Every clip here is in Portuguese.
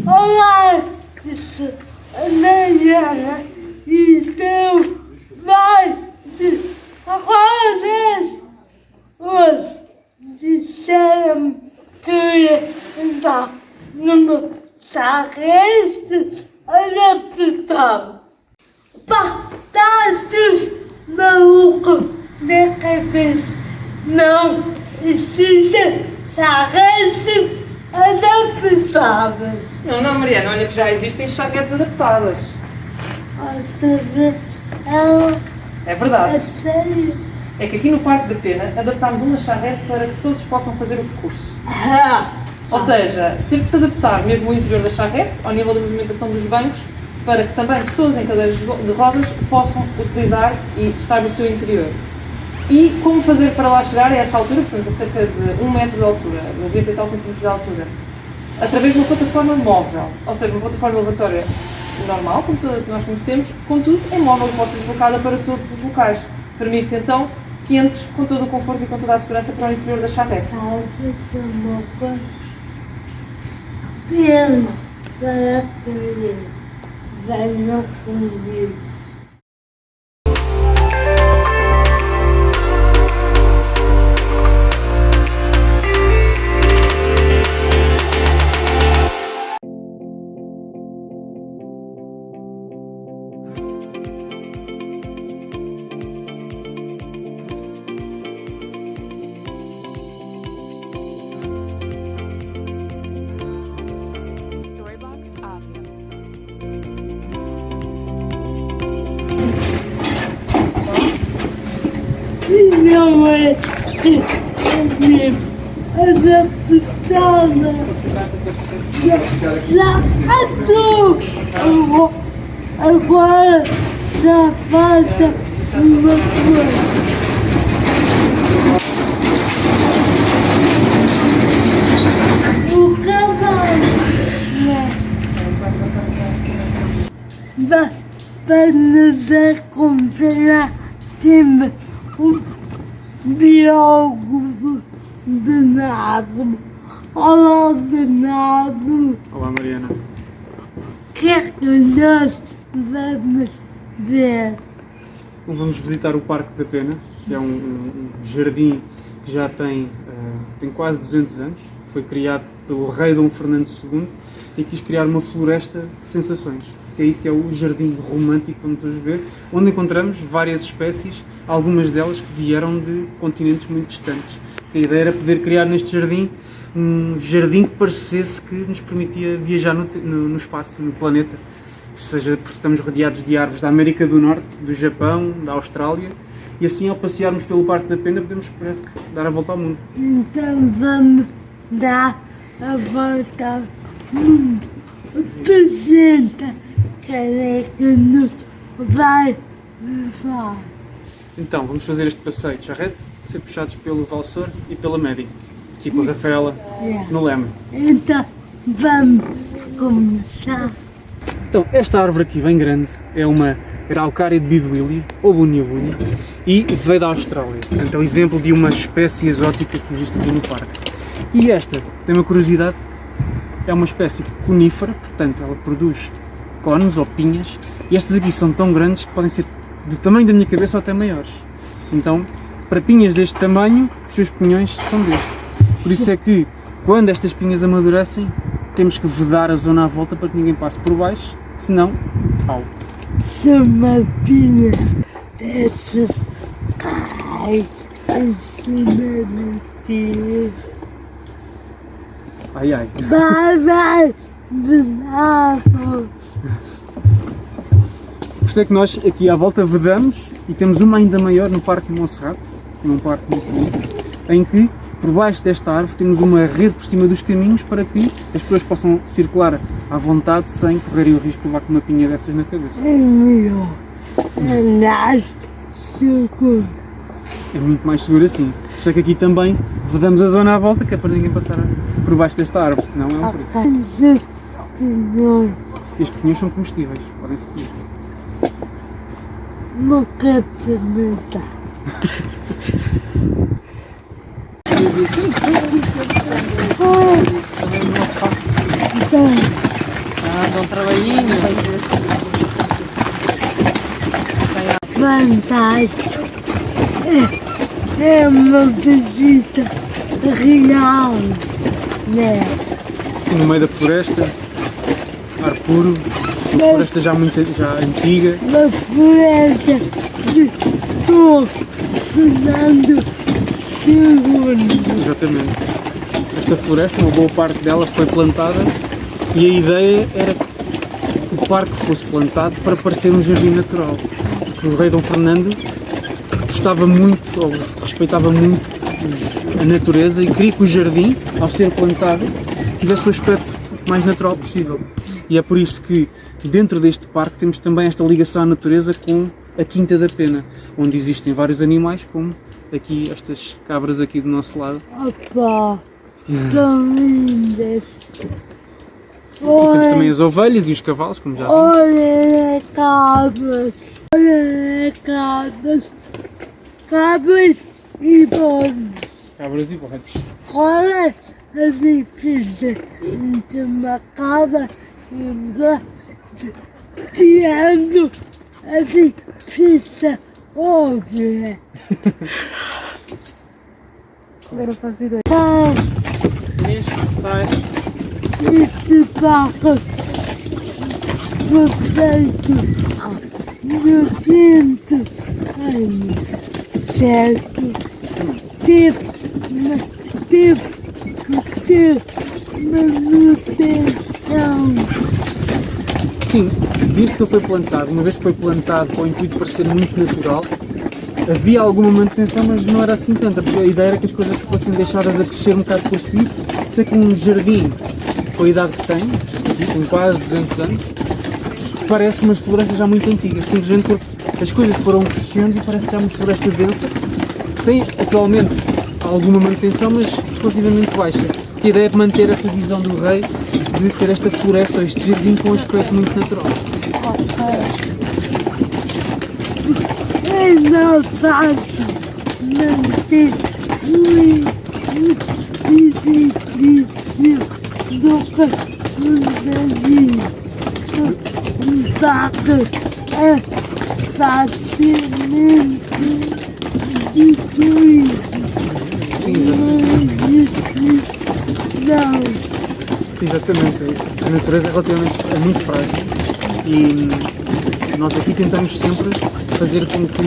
Olá, disse a Mariana, então vai de agora hoje disseram que ia entrar numa sarreste adaptação. Batatas malucas na cabeça, não existem sarrestes adaptáveis. Não, Mariana, olha que já existem charretes adaptadas. Outra vez, ela É verdade. é sério. É que aqui no Parque da Pena adaptámos uma charrete para que todos possam fazer o percurso. Ou seja, teve que se adaptar mesmo o interior da charrete, ao nível da movimentação dos bancos, para que também pessoas em cadeiras de rodas possam utilizar e estar no seu interior. E como fazer para lá chegar a essa altura, portanto a cerca de 1 metro de altura, 90 e tal centímetros de altura, através de uma plataforma móvel, ou seja, uma plataforma elevatória normal, como toda que nós conhecemos, contudo é móvel e pode ser deslocada para todos os locais. Permite então que entres com todo o conforto e com toda a segurança para o interior da charrete. Talvez uma coisa. Pelo para que venham comigo. Storybox Audio. Não é adaptada. Já estou. Agora já falta uma coisa. O cavalo vai nos acompanhar. Temos um biólogo de nado. Olá, de nado. Olá, Mariana. O que é que nós vamos ver? Vamos visitar o Parque da Pena, que é um jardim que já tem quase 200 anos. Foi criado pelo rei Dom Fernando II e quis criar uma floresta de sensações. Que é isso que é o jardim romântico que vamos hoje ver, onde encontramos várias espécies, algumas delas que vieram de continentes muito distantes. A ideia era poder criar neste jardim um jardim que parecesse que nos permitia viajar no espaço, no planeta. Ou seja, porque estamos rodeados de árvores da América do Norte, do Japão, da Austrália, e assim ao passearmos pelo Parque da Pena podemos, parece que, dar a volta ao mundo. Então vamos dar a volta ao mundo. Apresenta quem é que nos vai levar. Então, vamos fazer este passeio de charrete, ser puxados pelo Valsor e pela Mary, aqui com a Rafaela no leme. Então vamos começar. Então, esta árvore aqui, bem grande, é uma Araucária de Bidwillia, ou Bunia Bunia, e veio da Austrália. Portanto, é um exemplo de uma espécie exótica que existe aqui no parque. E esta, tem uma curiosidade, é uma espécie conífera, portanto, ela produz cones ou pinhas, e estas aqui são tão grandes que podem ser do tamanho da minha cabeça ou até maiores. Então, para pinhas deste tamanho, os seus pinhões são deste. Por isso é que, quando estas pinhas amadurecem, temos que vedar a zona à volta para que ninguém passe por baixo, senão, pau. Se uma pilha dessas cai em cima de ti, Ai ai. vai de nada. Isto é que nós aqui à volta vedamos e temos uma ainda maior no Parque de Monserrate, num parque deste tipo, em que por baixo desta árvore temos uma rede por cima dos caminhos para que as pessoas possam circular à vontade sem correrem o risco de levar com uma pinha dessas na cabeça. É melhor andar seguro. É muito mais seguro assim. Por isso é que aqui também vedamos a zona à volta, que é para ninguém passar por baixo desta árvore, senão é um perigo. Estes pinhões são comestíveis, podem-se comer. Não quero experimentar. Então, Dá um trabalhinho. Fantástico. É uma visita real, né? Aqui no meio da floresta, ar puro, uma floresta já antiga. Uma floresta de Dom Fernando II. Exatamente. Esta floresta, uma boa parte dela foi plantada e a ideia era que o parque fosse plantado para parecer um jardim natural. Porque o rei Dom Fernando gostava muito, ou respeitava muito a natureza e queria que o jardim, ao ser plantado, tivesse o aspecto mais natural possível. E é por isso que dentro deste parque temos também esta ligação à natureza com a Quinta da Pena, onde existem vários animais, como aqui estas cabras aqui do nosso lado. Opa, tão lindas. E temos também as ovelhas e os cavalos, como já vimos. Olha as cabras. Olha as cabras. Cabras e bodes. Cabras e bodes. Olha a diferença entre uma cabra e um bode, tirando a diferença óbvia. Agora faço ideia. Este barco foi feito no 100 anos, certo? Teve que ter manutenção. Sim, desde que ele foi plantado, uma vez que foi plantado com o intuito de parecer muito natural, havia alguma manutenção, mas não era assim tanta, porque a ideia era que as coisas fossem deixadas a crescer um bocado por si. Sei que um jardim, com a idade que tem quase 200 anos, parece uma floresta já muito antiga, simplesmente porque as coisas foram crescendo e parece já uma floresta densa. Tem atualmente alguma manutenção, mas relativamente baixa. A ideia é manter essa visão do rei de ter esta floresta, este jardim com um aspecto muito natural. É não fácil manter o edifício do jardim. O barco é facilmente destruído. Não. Exatamente, a natureza é muito frágil e nós aqui tentamos sempre fazer com que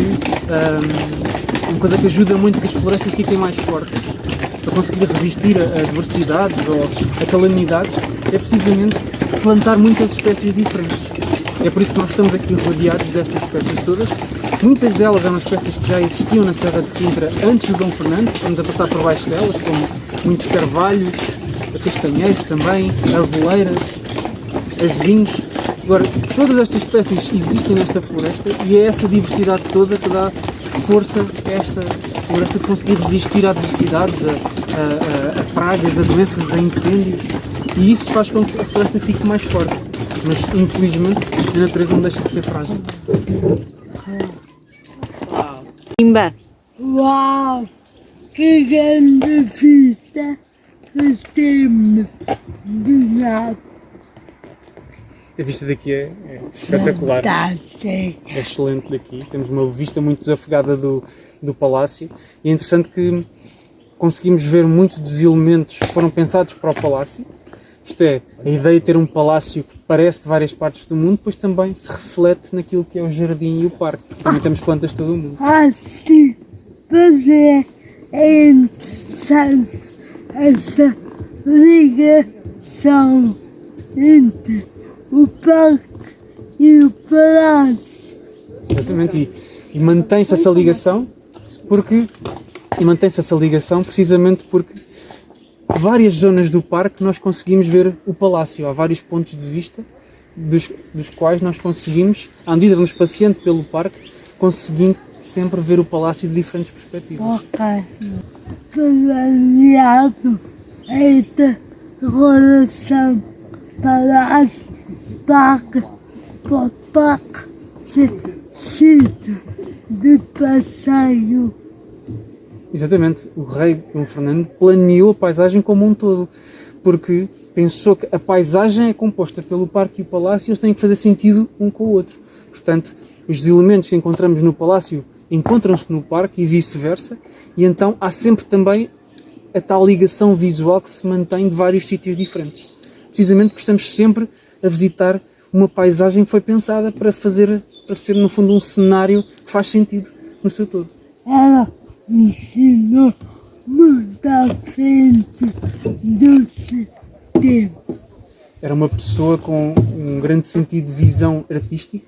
uma coisa que ajuda muito que as florestas fiquem mais fortes. Para conseguir resistir a adversidades ou a calamidades é precisamente plantar muitas espécies diferentes. É por isso que nós estamos aqui rodeados destas espécies todas. Muitas delas eram espécies que já existiam na Serra de Sintra antes do Dom Fernando, estamos a passar por baixo delas, como muitos carvalhos, castanheiros também, arvoleiras, azevinhos. Agora, todas estas espécies existem nesta floresta e é essa diversidade toda que dá força a esta floresta de conseguir resistir a adversidades, a pragas, a doenças, a incêndios, e isso faz com que a floresta fique mais forte. Mas, infelizmente, a natureza não deixa de ser frágil. Pimba! Uau! Que grande vista que temos do lado. A vista daqui é espetacular, Fantástica. é excelente daqui. Temos uma vista muito desafogada do palácio e é interessante que conseguimos ver muitos dos elementos que foram pensados para o palácio. Isto é, a ideia de ter um palácio que parece de várias partes do mundo, depois também se reflete naquilo que é o jardim e o parque. Também temos plantas de todo o mundo. Assim, fazer é interessante essa ligação entre o parque e o palácio. Exatamente, e mantém-se essa ligação precisamente porque várias zonas do parque nós conseguimos ver o palácio. Há vários pontos de vista dos quais nós conseguimos, à medida que vamos passeando pelo parque, conseguindo sempre ver o palácio de diferentes perspectivas. Ok. Baseado esta relação palácio, parque, sítio de passeio. Exatamente, o rei Dom Fernando planeou a paisagem como um todo, porque pensou que a paisagem é composta pelo parque e o palácio e eles têm que fazer sentido um com o outro. Portanto, os elementos que encontramos no palácio encontram-se no parque e vice-versa, e então há sempre também a tal ligação visual que se mantém de vários sítios diferentes. Precisamente porque estamos sempre a visitar uma paisagem que foi pensada para ser, no fundo, um cenário que faz sentido no seu todo. Ela ensinou muito à frente do seu tempo. Era uma pessoa com um grande sentido de visão artística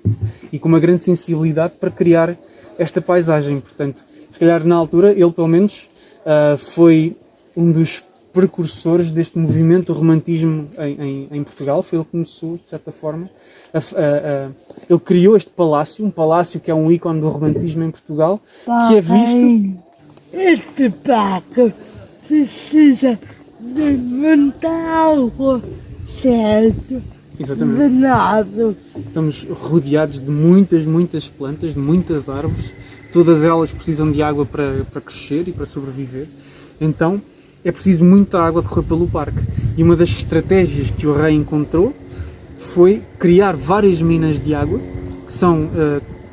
e com uma grande sensibilidade para criar esta paisagem. Portanto, se calhar na altura, ele pelo menos foi um dos precursores deste movimento do romantismo em Portugal. Foi ele que começou, de certa forma. Ele criou este palácio, um palácio que é um ícone do romantismo em Portugal, que é visto... Este parque precisa de muita água, certo? Exatamente. Venado. Estamos rodeados de muitas plantas, de muitas árvores. Todas elas precisam de água para crescer e para sobreviver. Então, é preciso muita água correr pelo parque. E uma das estratégias que o rei encontrou foi criar várias minas de água, que são,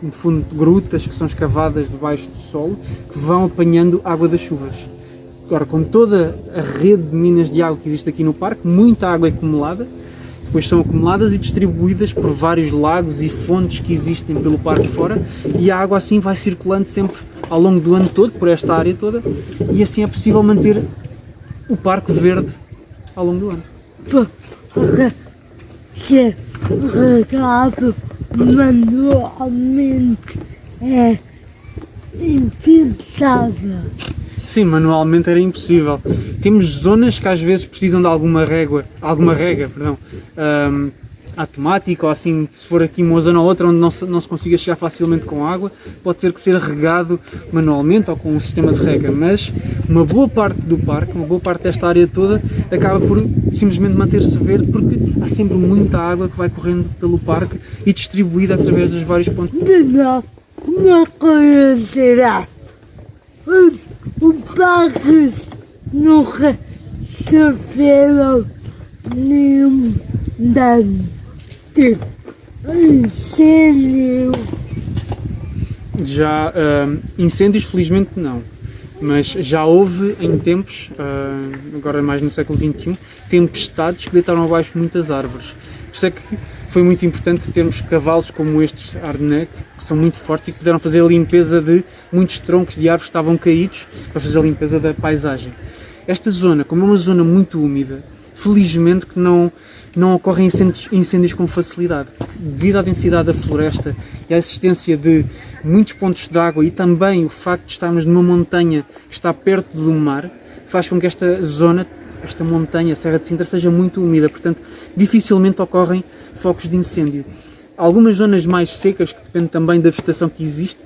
de fundo, grutas que são escavadas debaixo do solo, que vão apanhando água das chuvas. Agora, com toda a rede de minas de água que existe aqui no parque, muita água é acumulada, depois são acumuladas e distribuídas por vários lagos e fontes que existem pelo parque fora, e a água assim vai circulando sempre ao longo do ano todo, por esta área toda, e assim é possível manter o parque verde ao longo do ano. Ser regado manualmente é impensável. Sim, manualmente era impossível. Temos zonas que às vezes precisam de alguma rega, automática, ou assim, se for aqui uma zona ou outra onde não se consiga chegar facilmente com água, pode ter que ser regado manualmente ou com um sistema de rega, mas uma boa parte do parque, uma boa parte desta área toda, acaba por simplesmente manter-se verde, porque há sempre muita água que vai correndo pelo parque e distribuída através dos vários pontos. Não, uma coisa será. O parque nunca sofreu nenhum dano. Tipo, incêndio. Já incêndios, felizmente não, mas já houve em tempos, agora mais no século XXI, tempestades que deitaram abaixo muitas árvores. Por isso é que foi muito importante termos cavalos como estes Ardennais, que são muito fortes e que puderam fazer a limpeza de muitos troncos de árvores que estavam caídos para fazer a limpeza da paisagem. Esta zona, como é uma zona muito úmida, felizmente que não ocorrem incêndios com facilidade. Devido à densidade da floresta e à existência de muitos pontos de água e também o facto de estarmos numa montanha que está perto do mar, faz com que esta zona, esta montanha, a Serra de Sintra, seja muito úmida, portanto dificilmente ocorrem focos de incêndio. Algumas zonas mais secas, que depende também da vegetação que existe,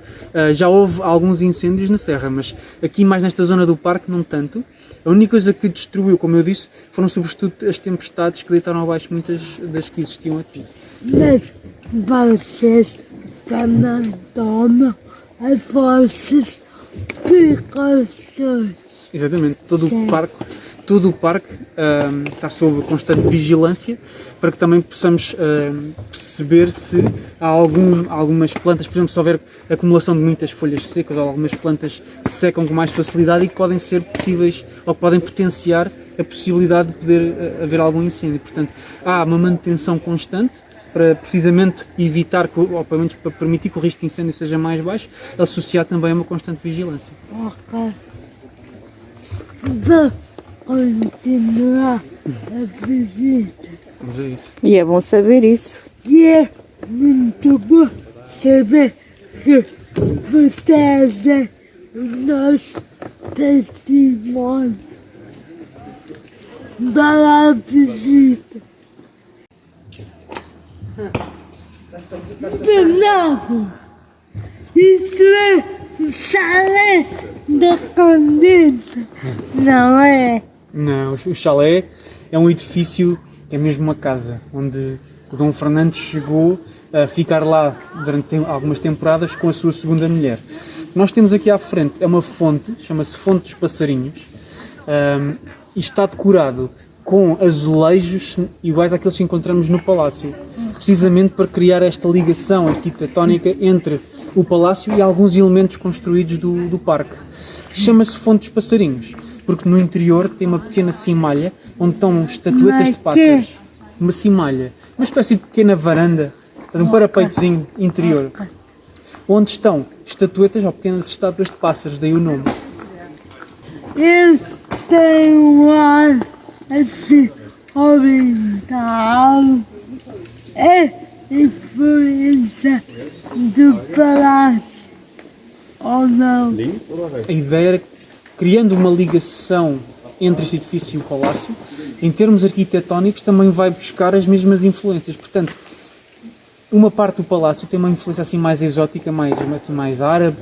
já houve alguns incêndios na serra, mas aqui mais nesta zona do parque não tanto. A única coisa que destruiu, como eu disse, foram sobretudo as tempestades que deitaram abaixo muitas das que existiam aqui. Mas vocês também tomam as vossas precauções. Exatamente, todo o parque está sob constante vigilância para que também possamos perceber se há algumas plantas, por exemplo, se houver acumulação de muitas folhas secas ou algumas plantas que secam com mais facilidade e que podem ser possíveis ou que podem potenciar a possibilidade de poder haver algum incêndio. Portanto, há uma manutenção constante para precisamente evitar, ou pelo menos para permitir que o risco de incêndio seja mais baixo, associado também a uma constante vigilância. Ok. Vou continuar a visita. Vamos a isso. E é bom saber isso. E é muito bom saber que vocês o nosso testemunho da visita. Bernardo, isto é o chalé da Condessa, não é? Não, o chalé é um edifício, é mesmo uma casa, onde o Dom Fernando chegou a ficar lá durante algumas temporadas com a sua segunda mulher. Nós temos aqui à frente, é uma fonte, chama-se Fonte dos Passarinhos, e está decorado com azulejos iguais àqueles que encontramos no palácio, precisamente para criar esta ligação arquitetónica entre o palácio e alguns elementos construídos do parque. Chama-se Fonte dos Passarinhos, porque no interior tem uma pequena cimalha onde estão estatuetas de pássaros. Uma cimalha, uma espécie de pequena varanda, um parapeitozinho interior, onde estão estatuetas ou pequenas estátuas de pássaros, daí o nome. Eu tenho um ar assim oriental. É influência do palácio ou não? A ideia era, criando uma ligação entre este edifício e o palácio, em termos arquitetónicos também vai buscar as mesmas influências. Portanto, uma parte do palácio tem uma influência assim mais exótica, mais árabe,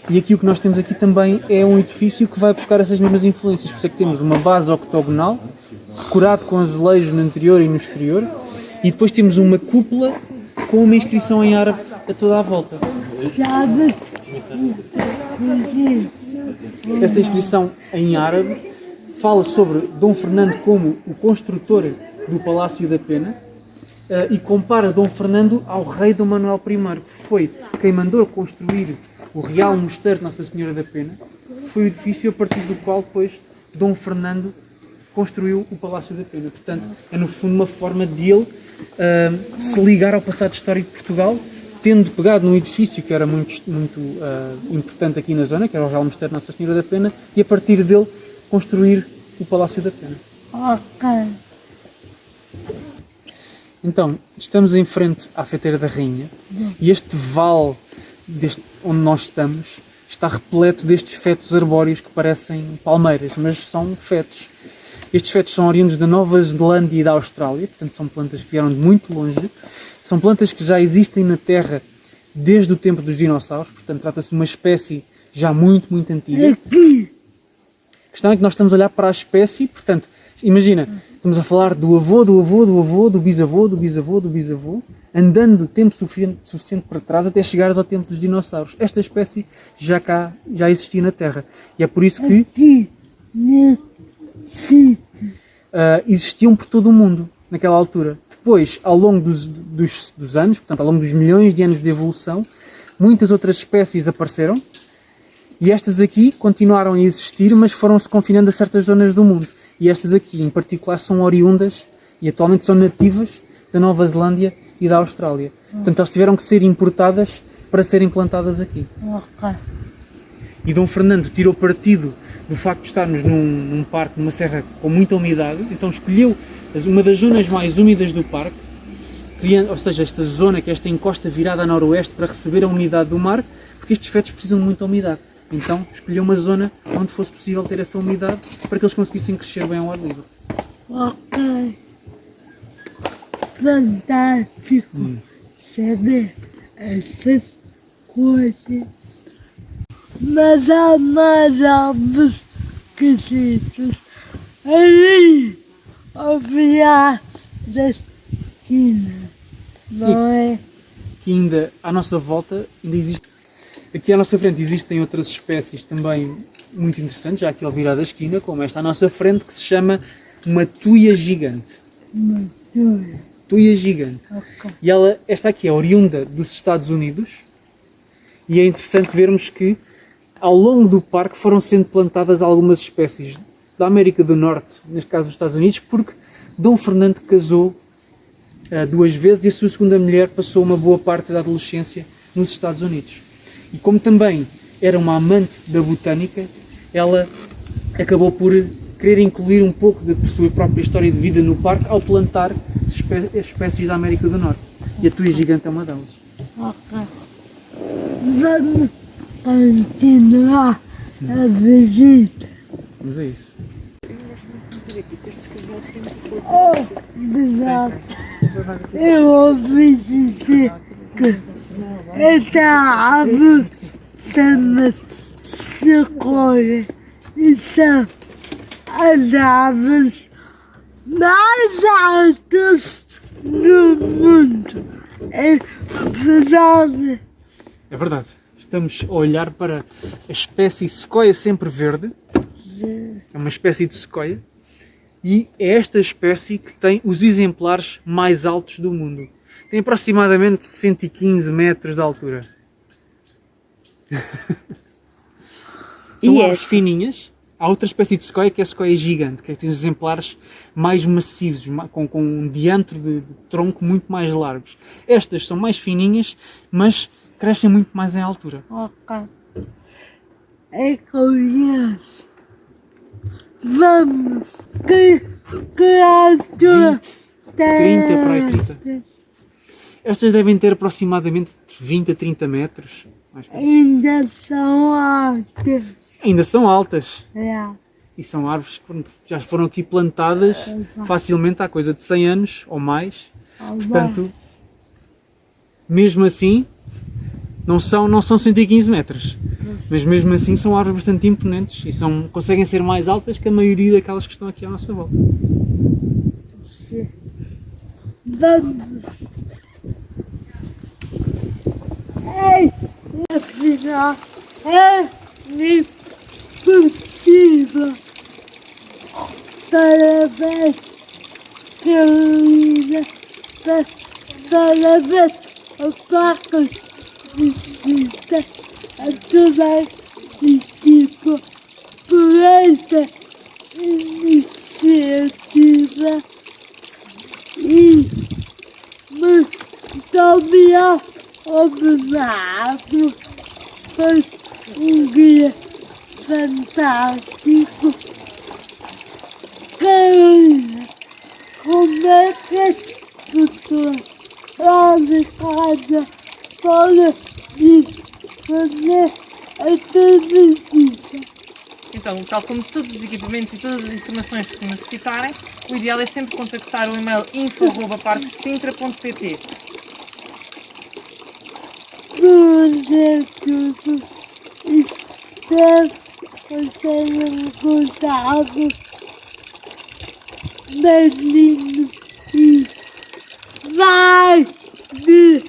e aqui o que nós temos aqui também é um edifício que vai buscar essas mesmas influências. Por isso é que temos uma base octogonal, decorado com azulejos no interior e no exterior, e depois temos uma cúpula com uma inscrição em árabe a toda a volta. Sabe? Essa inscrição em árabe fala sobre Dom Fernando como o construtor do Palácio da Pena e compara Dom Fernando ao rei Dom Manuel I, que foi quem mandou construir o Real Mosteiro de Nossa Senhora da Pena. Foi o edifício a partir do qual depois Dom Fernando construiu o Palácio da Pena. Portanto, é no fundo uma forma de ele se ligar ao passado histórico de Portugal, tendo pegado num edifício que era muito importante aqui na zona, que era o Real Mosteiro de Nossa Senhora da Pena, e a partir dele construir o Palácio da Pena. Ok. Então, estamos em frente à Feteira da Rainha e este vale onde nós estamos está repleto destes fetos arbóreos que parecem palmeiras, mas são fetos. Estes fetos são oriundos da Nova Zelândia e da Austrália, portanto são plantas que vieram de muito longe. São plantas que já existem na Terra desde o tempo dos dinossauros, portanto trata-se de uma espécie já muito, muito antiga. A questão é que nós estamos a olhar para a espécie, portanto, imagina, estamos a falar do avô, do avô, do avô, do bisavô, do bisavô, do bisavô, andando tempo suficiente para trás até chegares ao tempo dos dinossauros. Esta espécie já existia na Terra. E é por isso que Aqui, nesse sítio. existiam por todo o mundo, naquela altura. Depois, ao longo dos anos, portanto, ao longo dos milhões de anos de evolução, muitas outras espécies apareceram e estas aqui continuaram a existir, mas foram-se confinando a certas zonas do mundo. E estas aqui, em particular, são oriundas e atualmente são nativas da Nova Zelândia e da Austrália. Portanto, elas tiveram que ser importadas para serem plantadas aqui. Ok. E Dom Fernando tirou partido do facto de estarmos num parque, numa serra com muita umidade, então escolheu uma das zonas mais úmidas do parque, ou seja, esta zona, que é esta encosta virada a noroeste para receber a umidade do mar, porque estes fetos precisam de muita umidade. Então escolheu uma zona onde fosse possível ter essa umidade para que eles conseguissem crescer bem ao ar livre. Ok. Fantástico saber essas coisas. Mas há mais árvores esquisitas ali ao virar da esquina, não é? Que ainda à nossa volta ainda existe. Aqui à nossa frente existem outras espécies também muito interessantes, já aqui ao virar da esquina, como esta à nossa frente, que se chama uma tuia gigante. Tuia gigante. Ok. E esta aqui é oriunda dos Estados Unidos e é interessante vermos que ao longo do parque foram sendo plantadas algumas espécies da América do Norte, neste caso dos Estados Unidos, porque Dom Fernando casou 2 vezes e a sua segunda mulher passou uma boa parte da adolescência nos Estados Unidos. E como também era uma amante da botânica, ela acabou por querer incluir um pouco da sua própria história de vida no parque ao plantar as espécies da América do Norte. E a tuia gigante é uma delas. Ok. Vamos continuar a visita. Vamos a isso. Oh, obrigado. Eu ouvi dizer que esta árvore chama-se sequoia e são as árvores mais altas do mundo. É verdade. É verdade. Estamos a olhar para a espécie sequoia sempre verde. É uma espécie de sequoia e é esta espécie que tem os exemplares mais altos do mundo. Tem aproximadamente 115 metros de altura. São aves fininhas. Há outra espécie de sequoia que é a sequoia gigante, que tem os exemplares mais massivos, com um diâmetro de tronco muito mais largos. Estas são mais fininhas, mas crescem muito mais em altura. Ok. É conheço. Vamos. Que altura 30 para aí, 30. Estas devem ter aproximadamente 20 a 30 metros. Ainda são altas. Ainda são altas. É. E são árvores que já foram aqui plantadas facilmente há coisa de 100 anos ou mais. Portanto, mesmo assim, não são 115 metros. Mas mesmo assim são árvores bastante imponentes e conseguem ser mais altas que a maioria daquelas que estão aqui à nossa volta. Vamos. Ei, afinal, é impossível. Parabéns, Carolina. Parabéns ao Marcos. Visita a toda a equipa por esta iniciativa e muito obrigado. Foi um dia fantástico. Carolina, como é que tu lá de casa pode fazer a transmissão? Então, tal como todos os equipamentos e todas as informações que necessitarem, o ideal é sempre contactar o e-mail info@parquesintra.pt. Tudo. Espero que tenham gostado. Beijinho e vai de